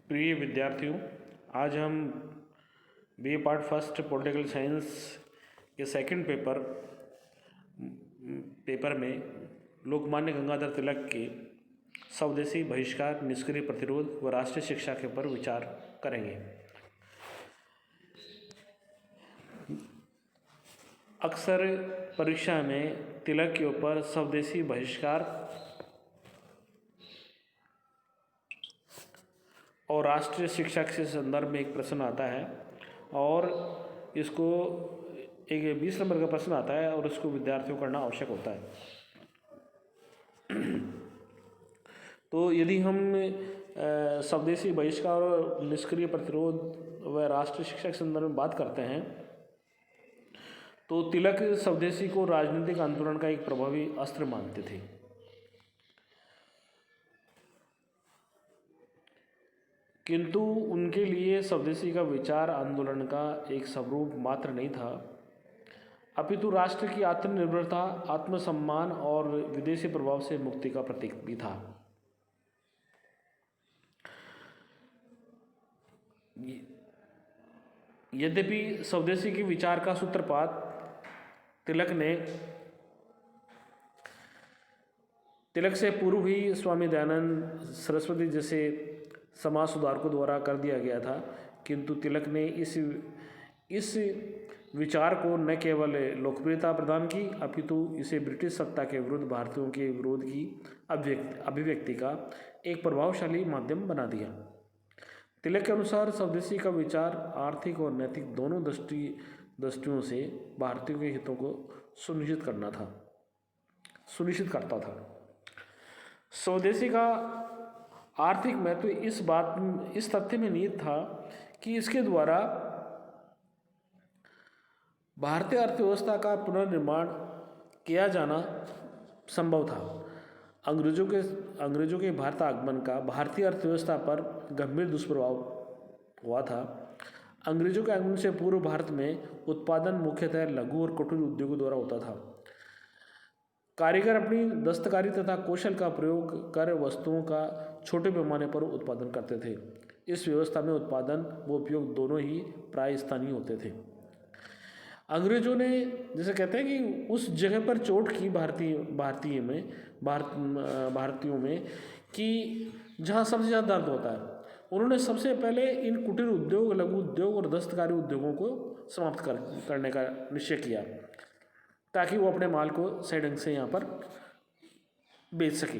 प्रिय विद्यार्थियों, आज हम बी ए पार्ट फर्स्ट पॉलिटिकल साइंस के सेकंड पेपर में लोकमान्य गंगाधर तिलक के स्वदेशी बहिष्कार, निष्क्रिय प्रतिरोध व राष्ट्रीय शिक्षा के ऊपर विचार करेंगे। अक्सर परीक्षा में तिलक के ऊपर स्वदेशी बहिष्कार और राष्ट्रीय शिक्षा के संदर्भ में एक प्रश्न आता है और इसको एक 20 नंबर का प्रश्न आता है और इसको विद्यार्थियों को करना आवश्यक होता है। तो यदि हम स्वदेशी बहिष्कार और निष्क्रिय प्रतिरोध व राष्ट्रीय शिक्षा के संदर्भ में बात करते हैं तो तिलक स्वदेशी को राजनीतिक आंदोलन का एक प्रभावी अस्त्र मानते थे। किंतु उनके लिए स्वदेशी का विचार आंदोलन का एक स्वरूप मात्र नहीं था, अपितु राष्ट्र की आत्मनिर्भरता, आत्मसम्मान और विदेशी प्रभाव से मुक्ति का प्रतीक भी था। यद्यपि स्वदेशी के विचार का सूत्रपात तिलक से पूर्व ही स्वामी दयानंद सरस्वती जैसे समाज सुधारकों द्वारा कर दिया गया था, किंतु तिलक ने इस विचार को न केवल लोकप्रियता प्रदान की अपितु इसे ब्रिटिश सत्ता के विरुद्ध भारतीयों के विरोध की अभिव्यक्ति का एक प्रभावशाली माध्यम बना दिया। तिलक के अनुसार स्वदेशी का विचार आर्थिक और नैतिक दोनों दृष्टियों से भारतीयों के हितों को सुनिश्चित करता था। स्वदेशी का आर्थिक महत्व इस तथ्य में निहित था कि इसके द्वारा भारतीय अर्थव्यवस्था का पुनर्निर्माण किया जाना संभव था। अंग्रेजों के भारत आगमन का भारतीय अर्थव्यवस्था पर गंभीर दुष्प्रभाव हुआ था। अंग्रेजों के आगमन से पूर्व भारत में उत्पादन मुख्यतः लघु और कुटीर उद्योगों द्वारा होता था। कारीगर अपनी दस्तकारी तथा कौशल का प्रयोग कर वस्तुओं का छोटे पैमाने पर उत्पादन करते थे। इस व्यवस्था में उत्पादन व उपयोग दोनों ही प्राय स्थानीय होते थे। अंग्रेजों ने जैसे कहते हैं कि उस जगह पर चोट की भारतीयों में कि जहाँ सबसे ज़्यादा दर्द होता है, उन्होंने सबसे पहले इन कुटीर उद्योग, लघु उद्योग और दस्तकारी उद्योगों को समाप्त करने का निश्चय किया ताकि वो अपने माल को सही ढंग से यहाँ पर बेच सके।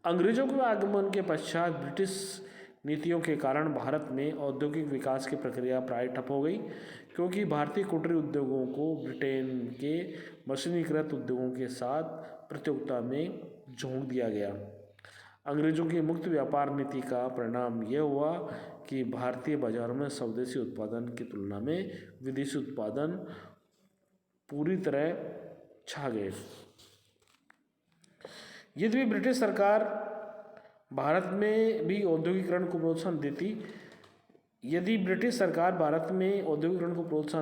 अंग्रेजों के आगमन के पश्चात ब्रिटिश नीतियों के कारण भारत में औद्योगिक विकास की प्रक्रिया प्राय ठप हो गई, क्योंकि भारतीय कुटीर उद्योगों को ब्रिटेन के मशीनीकृत उद्योगों के साथ प्रतियोगिता में झोंक दिया गया। अंग्रेजों की मुक्त व्यापार नीति का परिणाम यह हुआ कि भारतीय बाजारों में स्वदेशी उत्पादन की तुलना में विदेशी उत्पादन पूरी तरह छा गए। यद्यपि ब्रिटिश सरकार भारत में भी औद्योगिकरण को प्रोत्साहन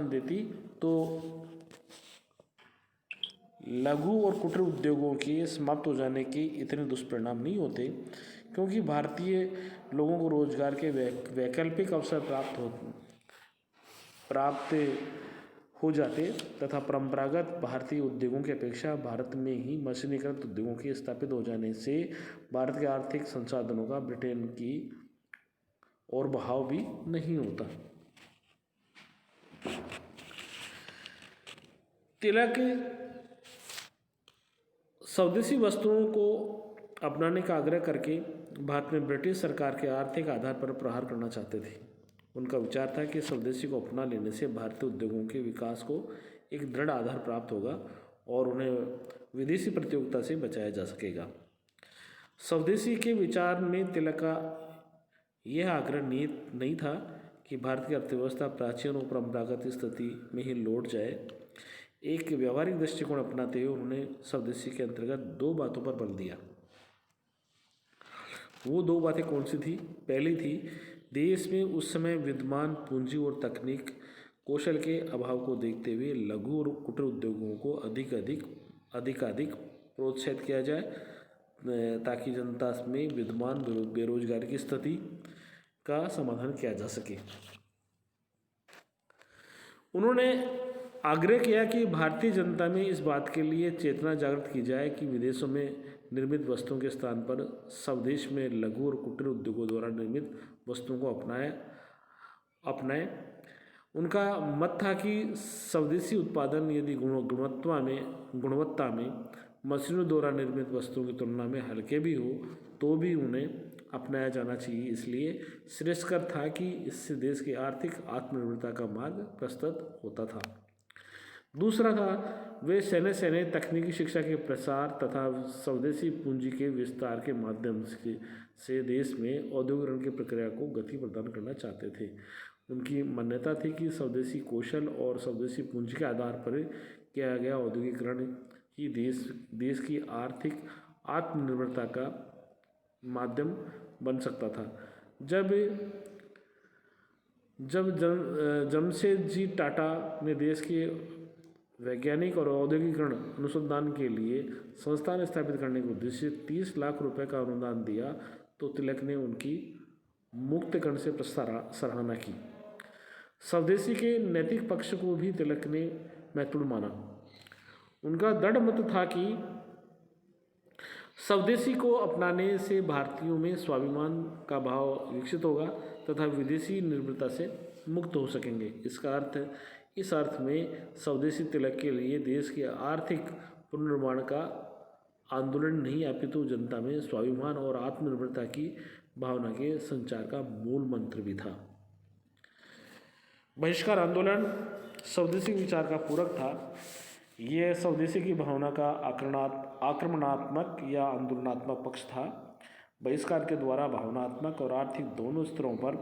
देती तो लघु और कुटीर उद्योगों के समाप्त हो जाने के इतने दुष्परिणाम नहीं होते, क्योंकि भारतीय लोगों को रोजगार के वैकल्पिक अवसर प्राप्त हो जाते तथा परंपरागत भारतीय उद्योगों की अपेक्षा भारत में ही मशीनीकृत उद्योगों के स्थापित हो जाने से भारत के आर्थिक संसाधनों का ब्रिटेन की ओर बहाव भी नहीं होता। तिलक स्वदेशी वस्तुओं को अपनाने का आग्रह करके भारत में ब्रिटिश सरकार के आर्थिक आधार पर प्रहार करना चाहते थे। उनका विचार था कि स्वदेशी को अपना लेने से भारतीय उद्योगों के विकास को एक दृढ़ आधार प्राप्त होगा और उन्हें विदेशी प्रतियोगिता से बचाया जा सकेगा। स्वदेशी के विचार में तिलक का यह आग्रह निहित नहीं था कि भारत की अर्थव्यवस्था प्राचीन और परंपरागत स्थिति में ही लौट जाए। एक व्यावहारिक दृष्टिकोण अपनाते हुए उन्होंने स्वदेशी के अंतर्गत दो बातों पर बल दिया। वो दो बातें कौन सी थी? पहली थी, देश में उस समय विद्यमान पूंजी और तकनीक कौशल के अभाव को देखते हुए लघु और कुटीर उद्योगों को अधिकाधिक प्रोत्साहित किया जाए ताकि जनता में विद्यमान बेरोजगारी की स्थिति का समाधान किया जा सके। उन्होंने आग्रह किया कि भारतीय जनता में इस बात के लिए चेतना जागृत की जाए कि विदेशों में निर्मित वस्तुओं के स्थान पर स्वदेश में लघु और कुटीर उद्योगों द्वारा निर्मित वस्तुओं को अपनाएं। उनका मत था कि स्वदेशी उत्पादन यदि गुणवत्ता में मशीनों द्वारा निर्मित वस्तुओं की तुलना में हल्के भी हो तो भी उन्हें अपनाया जाना चाहिए। इसलिए श्रेयस्कर था कि इससे देश की आर्थिक आत्मनिर्भरता का मार्ग प्रशस्त होता था। दूसरा था वे सैन्य तकनीकी शिक्षा के प्रसार तथा स्वदेशी पूंजी के विस्तार के माध्यम से देश में औद्योगिकरण की प्रक्रिया को गति प्रदान करना चाहते थे। उनकी मान्यता थी कि स्वदेशी कौशल और स्वदेशी पूंजी के आधार पर किया गया औद्योगिकरण ही देश की आर्थिक आत्मनिर्भरता का माध्यम बन सकता था। जब जमशेदजी टाटा ने देश के वैज्ञानिक और औद्योगिकरण अनुसंधान के लिए संस्थान स्थापित करने के उद्देश्य से 30 लाख रुपए का अनुदान दिया तो तिलक ने उनकी मुक्तकंठ से सराहना की। स्वदेशी के नैतिक पक्ष को भी तिलक ने महत्वपूर्ण माना। उनका दृढ़ मत था कि स्वदेशी को अपनाने से भारतीयों में स्वाभिमान का भाव विकसित होगा तथा विदेशी निर्भरता से मुक्त हो सकेंगे। इस अर्थ में स्वदेशी तिलक के लिए देश के आर्थिक पुनर्निर्माण का आंदोलन नहीं अपितु जनता में स्वाभिमान और आत्मनिर्भरता की भावना के संचार का मूल मंत्र भी था। बहिष्कार आंदोलन स्वदेशी विचार का पूरक था। यह स्वदेशी की भावना का आक्रमणात्मक या आंदोलनात्मक पक्ष था। बहिष्कार के द्वारा भावनात्मक और आर्थिक दोनों स्तरों पर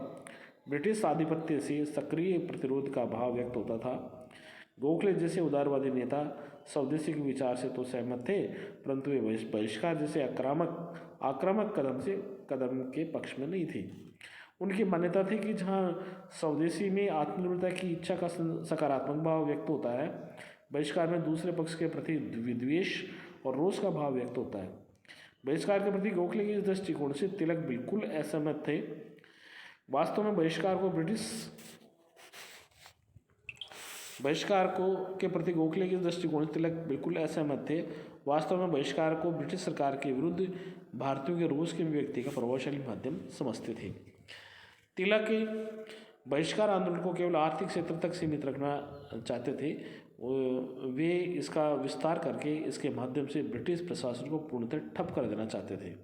ब्रिटिश आधिपत्य से सक्रिय प्रतिरोध का भाव व्यक्त होता था। गोखले जैसे उदारवादी नेता स्वदेशी के विचार से तो सहमत थे, परंतु वे बहिष्कार जैसे आक्रामक कदम के पक्ष में नहीं थे। उनकी मान्यता थी कि जहाँ स्वदेशी में आत्मनिर्भरता की इच्छा का सकारात्मक भाव व्यक्त होता है, बहिष्कार में दूसरे पक्ष के प्रति विद्वेष और रोष का भाव व्यक्त होता है। बहिष्कार के प्रति गोखले के इस दृष्टिकोण से तिलक बिल्कुल असहमत थे। वास्तव में बहिष्कार के प्रति गोखले के दृष्टिकोण से तिलक बिल्कुल असहमत थे। वास्तव में बहिष्कार को ब्रिटिश सरकार के विरुद्ध भारतीयों के रोष के व्यक्ति का प्रभावशाली माध्यम समझते थे। तिलक बहिष्कार आंदोलन को केवल आर्थिक क्षेत्र तक सीमित रखना चाहते थे। वे इसका विस्तार करके इसके माध्यम से ब्रिटिश प्रशासन को पूर्णतः ठप कर देना चाहते थे।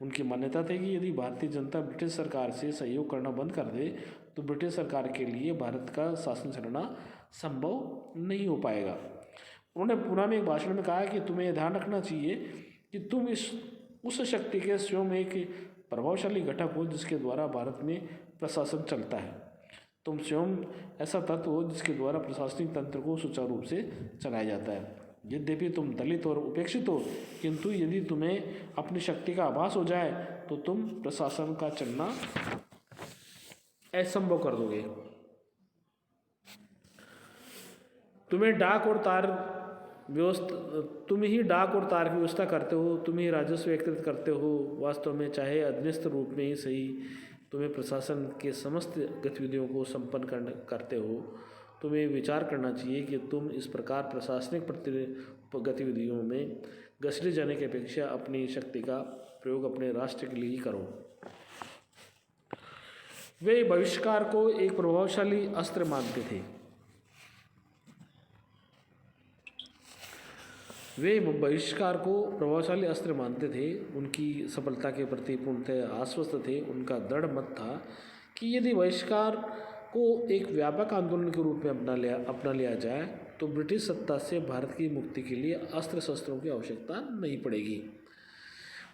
उनकी मान्यता थी कि यदि भारतीय जनता ब्रिटिश सरकार से सहयोग करना बंद कर दे तो ब्रिटिश सरकार के लिए भारत का शासन चलाना संभव नहीं हो पाएगा। उन्होंने पुणे में एक भाषण में कहा कि तुम्हें यह ध्यान रखना चाहिए कि तुम उस शक्ति के स्वयं एक प्रभावशाली घटक हो जिसके द्वारा भारत में प्रशासन चलता है। तुम स्वयं ऐसा तत्व हो जिसके द्वारा प्रशासनिक तंत्र को सुचारू रूप से चलाया जाता है। यद्यपि तुम दलित और उपेक्षित हो, किंतु यदि तुम्हें अपनी शक्ति का आभास हो जाए तो तुम प्रशासन का चलना असंभव कर दोगे। तुम ही डाक और तार की व्यवस्था करते हो, तुम ही राजस्व एकत्रित करते हो। वास्तव में चाहे अधीनस्थ रूप में ही सही, तुम्हें प्रशासन के समस्त गतिविधियों को संपन्न करते हो। तुम्हें विचार करना चाहिए कि तुम इस प्रकार प्रशासनिक गतिविधियों में घसीटे जाने की अपेक्षा अपनी शक्ति का प्रयोग अपने राष्ट्र के लिए ही करो। वे बहिष्कार को एक प्रभावशाली अस्त्र मानते थे। उनकी सफलता के प्रति पूर्णतः आश्वस्त थे। उनका दृढ़ मत था कि यदि बहिष्कार को एक व्यापक आंदोलन के रूप में अपना लिया जाए तो ब्रिटिश सत्ता से भारत की मुक्ति के लिए अस्त्र शस्त्रों की आवश्यकता नहीं पड़ेगी।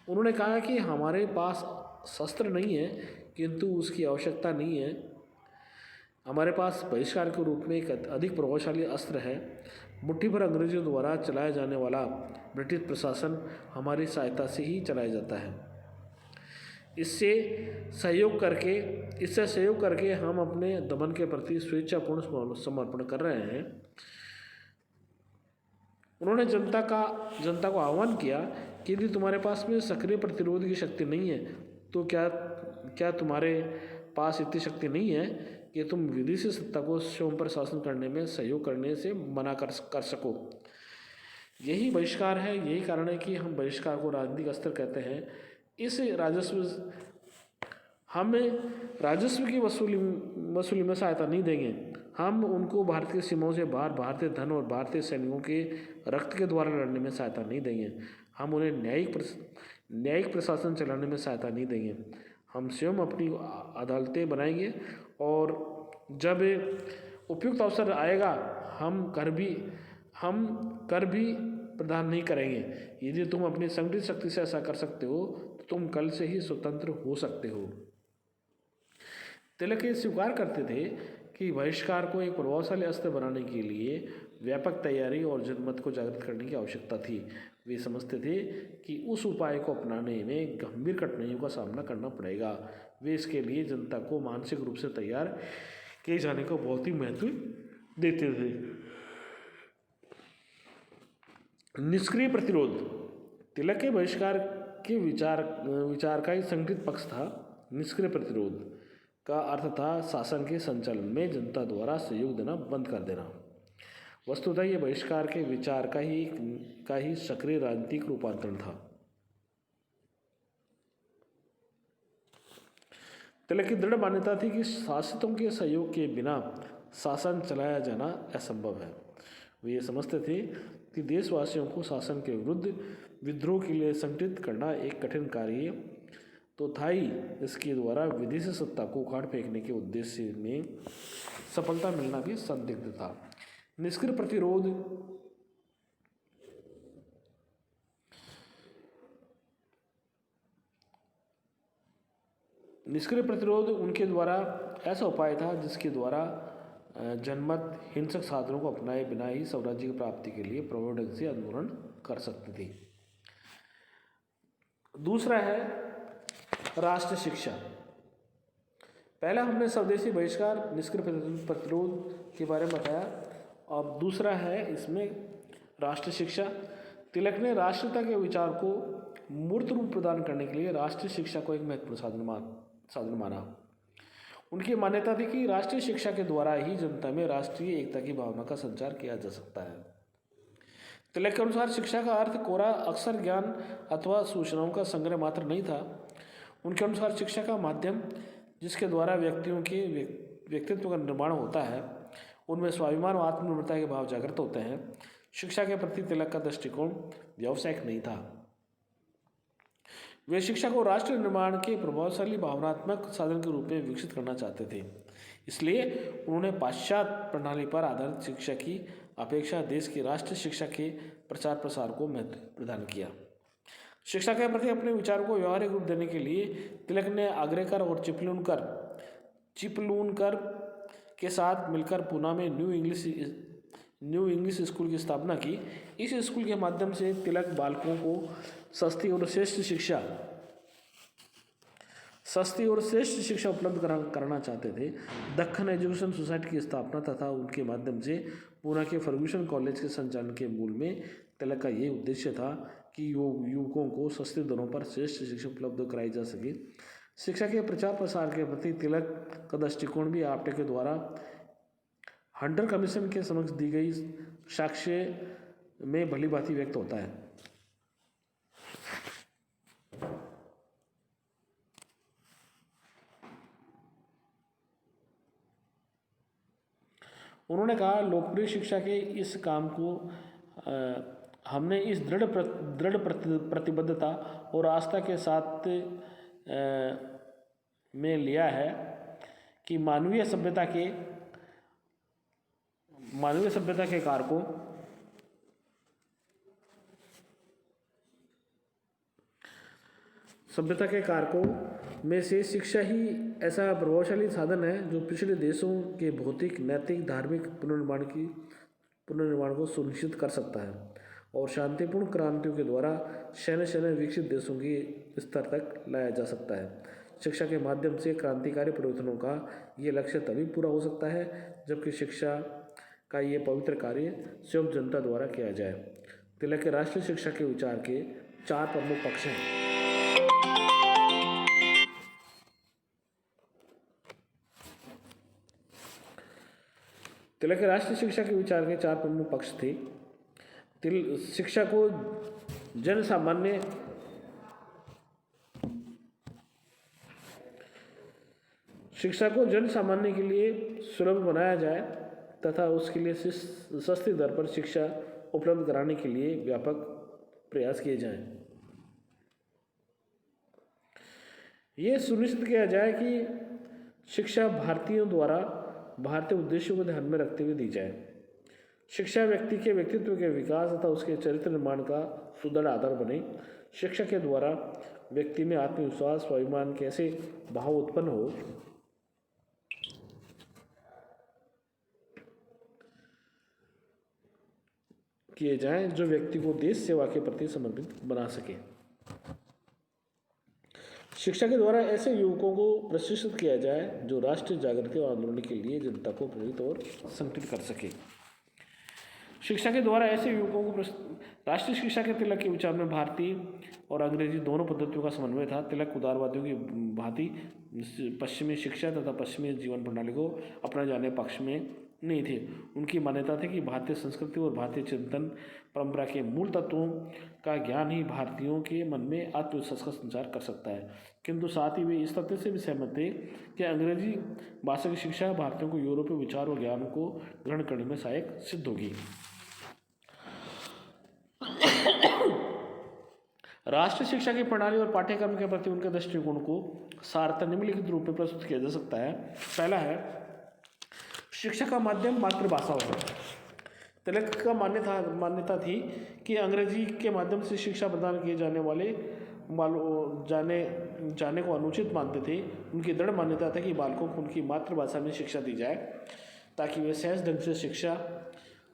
उन्होंने कहा कि हमारे पास शस्त्र नहीं है, किंतु उसकी आवश्यकता नहीं है। हमारे पास बहिष्कार के रूप में एक अधिक प्रभावशाली अस्त्र है। मुट्ठी भर अंग्रेजों द्वारा चलाया जाने वाला ब्रिटिश प्रशासन हमारी सहायता से ही चलाया जाता है। इससे सहयोग करके हम अपने दमन के प्रति स्वेच्छापूर्ण समर्पण कर रहे हैं। उन्होंने जनता को आह्वान किया कि यदि तुम्हारे पास में सक्रिय प्रतिरोध की शक्ति नहीं है तो क्या तुम्हारे पास इतनी शक्ति नहीं है कि तुम विधि से सत्ता को स्वयं पर शासन करने में सहयोग करने से मना कर सको। यही बहिष्कार है, यही कारण है कि हम बहिष्कार को राजनीतिक अस्त्र कहते हैं। इस हम राजस्व की वसूली में सहायता नहीं देंगे। हम उनको भारतीय सीमाओं से बाहर भारतीय धन और भारतीय सैनिकों के रक्त के द्वारा लड़ने में सहायता नहीं देंगे। हम उन्हें न्यायिक प्रशासन चलाने में सहायता नहीं देंगे। हम स्वयं अपनी अदालतें बनाएंगे और जब उपयुक्त अवसर आएगा हम कर भी प्रदान नहीं करेंगे। यदि तुम अपनी संगठित शक्ति से ऐसा कर सकते हो तो तुम कल से ही स्वतंत्र हो सकते हो। तिलक ये स्वीकार करते थे कि बहिष्कार को एक प्रभावशाली अस्त्र बनाने के लिए व्यापक तैयारी और जनमत को जागृत करने की आवश्यकता थी। वे समझते थे कि उस उपाय को अपनाने में गंभीर कठिनाइयों का सामना करना पड़ेगा। वे इसके लिए जनता को मानसिक रूप से तैयार किए जाने को बहुत ही महत्व देते थे। निष्क्रिय प्रतिरोध। तिलक के बहिष्कार के विचार का ही संगठित पक्ष था। निष्क्रिय प्रतिरोध का अर्थ था शासन के संचालन में जनता द्वारा सहयोग देना बंद कर देना। वस्तुतः ये बहिष्कार के विचार का ही सक्रिय राजनीतिक रूपांतरण था। तिलक की दृढ़ मान्यता थी कि शासितों के सहयोग के बिना शासन चलाया जाना असंभव है। वे ये समझते थे कि देशवासियों को शासन के विरुद्ध विद्रोह के लिए संगठित करना एक कठिन कार्य तो था ही, इसके द्वारा विधि से सत्ता को उखाड़ फेंकने के उद्देश्य में सफलता मिलना भी संदिग्ध था। निष्क्रिय प्रतिरोध उनके द्वारा ऐसा उपाय था जिसके द्वारा जनमत हिंसक साधनों को अपनाए बिना ही स्वराज्य की प्राप्ति के लिए प्रभावी ढंग से आंदोलन कर सकती थी। दूसरा है राष्ट्र शिक्षा। पहला हमने स्वदेशी बहिष्कार निष्क्रिय प्रतिरोध के बारे में बताया। अब दूसरा है इसमें राष्ट्र शिक्षा। तिलक ने राष्ट्रीयता के विचार को मूर्त रूप प्रदान करने के लिए राष्ट्रीय शिक्षा को एक महत्वपूर्ण साधन माना। उनकी मान्यता थी कि राष्ट्रीय शिक्षा के द्वारा ही जनता में राष्ट्रीय एकता की भावना का संचार किया जा सकता है। तिलक के अनुसार शिक्षा का अर्थ कोरा अक्षर ज्ञान अथवा सूचनाओं का संग्रह मात्र नहीं था। उनके अनुसार शिक्षा का माध्यम जिसके द्वारा व्यक्तियों के व्यक्तित्व का निर्माण होता है, उनमें स्वाभिमान और आत्मनिर्भरता के भाव जागृत होते हैं। शिक्षा के प्रति तिलक का दृष्टिकोण व्यावसायिक नहीं था। वे शिक्षा को राष्ट्र निर्माण के प्रभावशाली भावनात्मक साधन के रूप में विकसित करना चाहते थे। इसलिए उन्होंने पाश्चात्य प्रणाली पर आधारित शिक्षा की अपेक्षा देश की राष्ट्रीय शिक्षा के प्रचार प्रसार को महत्व प्रदान किया। शिक्षा के प्रति अपने विचारों को व्यवहारिक रूप देने के लिए तिलक ने आगरेकर और चिपलूनकर के साथ मिलकर पूना में न्यू इंग्लिश स्कूल की स्थापना की। इस स्कूल के माध्यम से तिलक बालकों को सस्ती और श्रेष्ठ शिक्षा उपलब्ध कराना चाहते थे। दक्खन एजुकेशन सोसाइटी की स्थापना तथा उनके माध्यम से पूना के फर्गूसन कॉलेज के संचालन के मूल में तिलक का ये उद्देश्य था कि युवकों को सस्ते दरों पर श्रेष्ठ शिक्षा उपलब्ध कराई जा सके। शिक्षा के प्रचार प्रसार के प्रति तिलक का दृष्टिकोण भी आपटे के द्वारा हंटर कमीशन के समक्ष दी गई साक्ष्य में भली भांति व्यक्त होता है। उन्होंने कहा, लोकप्रिय शिक्षा के इस काम को हमने इस दृढ़ प्रतिबद्धता और आस्था के साथ में लिया है कि मानवीय सभ्यता के कारकों में से शिक्षा ही ऐसा प्रभावशाली साधन है जो पिछड़े देशों के भौतिक, नैतिक, धार्मिक पुनर्निर्माण को सुनिश्चित कर सकता है और शांतिपूर्ण क्रांतियों के द्वारा शहर विकसित देशों के स्तर तक लाया जा सकता है। शिक्षा के माध्यम से क्रांतिकारी परिवर्तनों का ये लक्ष्य तभी पूरा हो सकता है जबकि शिक्षा का ये पवित्र कार्य स्वयं जनता द्वारा किया जाए। तिलक के राष्ट्रीय शिक्षा के विचार के 4 प्रमुख पक्ष हैं। तिलक के राष्ट्रीय शिक्षा के विचार के 4 प्रमुख पक्ष थे। शिक्षा को जन सामान्य के लिए सुलभ बनाया जाए तथा उसके लिए सस्ती दर पर शिक्षा उपलब्ध कराने के लिए व्यापक प्रयास किए जाएं। ये सुनिश्चित किया जाए कि शिक्षा भारतीयों द्वारा भारतीय उद्देश्यों को ध्यान में रखते हुए दी जाए। शिक्षा व्यक्ति के व्यक्तित्व के विकास तथा उसके चरित्र निर्माण का सुदृढ़ आधार बने। शिक्षा के द्वारा व्यक्ति में आत्मविश्वास, स्वाभिमान के ऐसे भाव उत्पन्न हो किए जाएं जो व्यक्ति को देश सेवा के प्रति समर्पित बना सके। शिक्षा के द्वारा ऐसे युवकों को प्रशिक्षित किया जाए जो राष्ट्रीय जागृति और आंदोलन के लिए जनता को प्रेरित और संगठित कर सके। शिक्षा के द्वारा ऐसे युवकों को राष्ट्रीय शिक्षा के तिलक के विचार में भारतीय और अंग्रेजी दोनों पद्धतियों का समन्वय था। तिलक उदारवादियों की भांति पश्चिमी शिक्षा तथा पश्चिमी जीवन प्रणाली को अपनाए जाने पक्ष में नहीं थे। उनकी मान्यता थी कि भारतीय संस्कृति और भारतीय चिंतन परंपरा के मूल तत्वों का ज्ञान ही भारतीयों के मन में आत्मविश्वास का संचार कर सकता है। किंतु साथ ही वे इस तथ्य से भी सहमत थे कि अंग्रेजी भाषा की शिक्षा भारतीयों को यूरोपीय विचार और ज्ञान को ग्रहण करने में सहायक सिद्ध होगी। राष्ट्रीय शिक्षा की प्रणाली और पाठ्यक्रम के प्रति उनके दृष्टिकोण को सारता निम्नलिखित रूप में प्रस्तुत किया जा सकता है। पहला है, शिक्षा का माध्यम मातृभाषा हो। तिलक का मान्यता थी कि अंग्रेजी के माध्यम से शिक्षा प्रदान किए जाने वाले जाने को अनुचित मानते थे। उनकी दृढ़ मान्यता था कि बालकों को उनकी मातृभाषा में शिक्षा दी जाए ताकि वे सहज ढंग से शिक्षा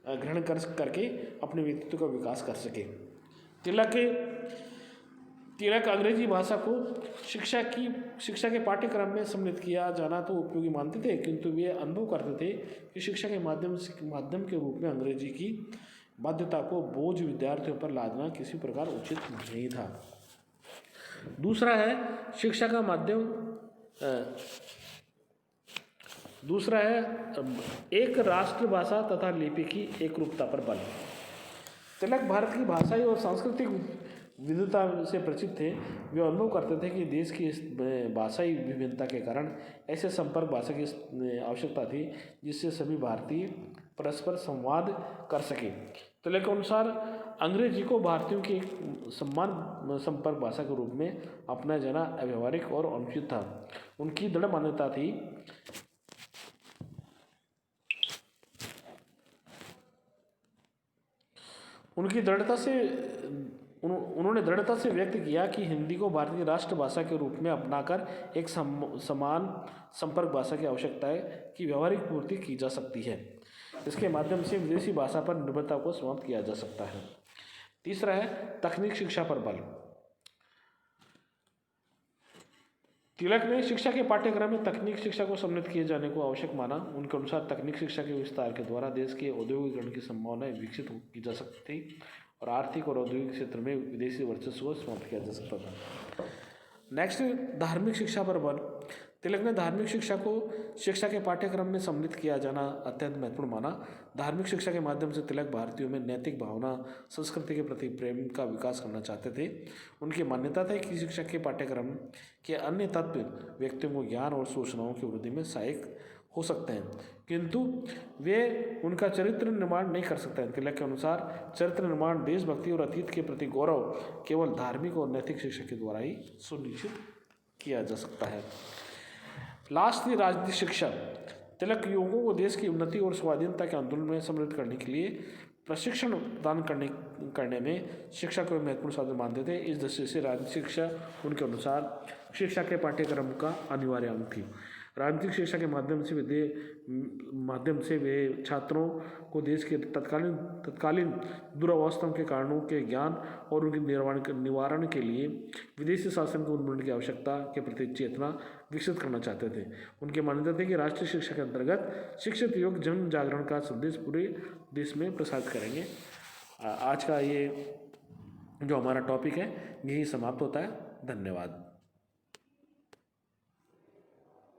ग्रहण करके अपने व्यक्तित्व का विकास कर सके। तिलक अंग्रेजी भाषा को शिक्षा के पाठ्यक्रम में सम्मिलित किया जाना तो उपयोगी मानते थे, किंतु वे अनुभव करते थे कि शिक्षा के माध्यम के रूप में अंग्रेजी की बाध्यता को बोझ विद्यार्थियों पर लादना किसी प्रकार उचित नहीं था। दूसरा है, शिक्षा का माध्यम दूसरा है एक राष्ट्रभाषा तथा लिपि की एकरूपता पर बल। तिलक भारत की भाषाई और सांस्कृतिक विविधता से परिचित थे। वे अनुभव करते थे कि देश की भाषाई विभिन्नता के कारण ऐसे संपर्क भाषा की आवश्यकता थी जिससे सभी भारतीय परस्पर संवाद कर सके। तिलक के अनुसार अंग्रेजी को भारतीयों की समान संपर्क भाषा के रूप में अपनाया जाना अव्यावहारिक और अनुचित था। उनकी दृढ़ मान्यता थी उन्होंने दृढ़ता से व्यक्त किया कि हिंदी को भारतीय राष्ट्रभाषा के रूप में अपनाकर एक समान संपर्क भाषा की आवश्यकता है कि व्यावहारिक पूर्ति की जा सकती है। इसके माध्यम से विदेशी भाषा पर निर्भरता को समाप्त किया जा सकता है। तीसरा है, तकनीक शिक्षा पर बल। तिलक ने शिक्षा के पाठ्यक्रम में तकनीक शिक्षा को सम्मिलित किए जाने को आवश्यक माना। उनके अनुसार तकनीक शिक्षा के विस्तार के द्वारा देश के औद्योगिकरण की संभावनाएं विकसित की जा सकती और आर्थिक और औद्योगिक क्षेत्र में विदेशी वर्चस्व को समाप्त किया जा सकता था। नेक्स्ट, धार्मिक शिक्षा पर बल। तिलक ने धार्मिक शिक्षा को शिक्षा के पाठ्यक्रम में सम्मिलित किया जाना अत्यंत महत्वपूर्ण माना। धार्मिक शिक्षा के माध्यम से तिलक भारतीयों में नैतिक भावना, संस्कृति के प्रति प्रेम का विकास करना चाहते थे। उनकी मान्यता था कि शिक्षा के पाठ्यक्रम के अन्य तत्व व्यक्तियों को ज्ञान और सूचनाओं की वृद्धि में सहायक हो सकते हैं, किंतु वे उनका चरित्र निर्माण नहीं कर सकते हैं। तिलक के अनुसार चरित्र निर्माण, देशभक्ति और अतीत के प्रति गौरव केवल धार्मिक और नैतिक शिक्षा के द्वारा ही सुनिश्चित किया जा सकता है। लास्ट थी राजनीतिक शिक्षा। तिलक युवकों को देश की उन्नति और स्वाधीनता के आंदोलन में सम्मिलित करने के लिए प्रशिक्षण प्रदान करने में शिक्षा को महत्वपूर्ण साधन मानते थे। इस दृष्टि से राजनीतिक शिक्षा उनके अनुसार शिक्षा के पाठ्यक्रम का अनिवार्य अंग थी। राजनीतिक शिक्षा के माध्यम से वे छात्रों को देश के तत्कालीन दुरावस्थाओं के कारणों के ज्ञान और उनके निवारण के लिए विदेशी शासन के उन्मूलन की आवश्यकता के प्रति चेतना विकसित करना चाहते थे। उनकी मान्यता थी कि राष्ट्रीय शिक्षा के अंतर्गत शिक्षित युवक जन जागरण का संदेश पूरे देश में प्रसारित करेंगे। आज का ये जो हमारा टॉपिक है यही समाप्त होता है। धन्यवाद।